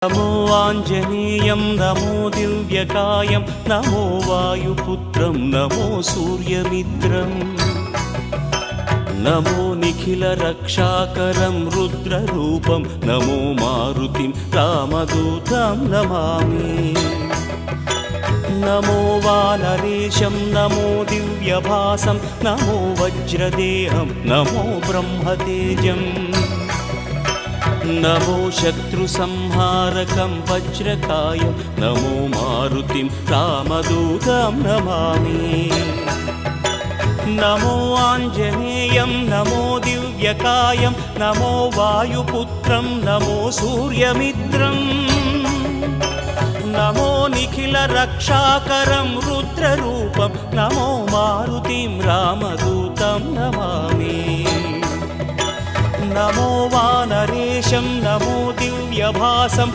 नमो आञ्जनेयं नमो दिव्यकायं नमो वायुपुत्रं नमो सूर्यमित्रम् नमो निखिलरक्षाकरं रुद्ररूपं नमो मारुतिं रामदूतं Namami. नमो वानरेशं नमो दिव्यभासं नमो वज्रदेहं नमो ब्रह्मतेजम् नमो शत्रुसंहारकं वज्रकायं नमो मारुतिं रामदूतं Namami. नमो आञ्जनेयं नमो दिव्यकायं नमो वायुपुत्रं नमो सूर्यमित्रम् नमो निखिलरक्षाकरं रुद्ररूपं नमो मारुतिं रामदूतं Namami. नमो वानरेशं नमो दिव्यभासं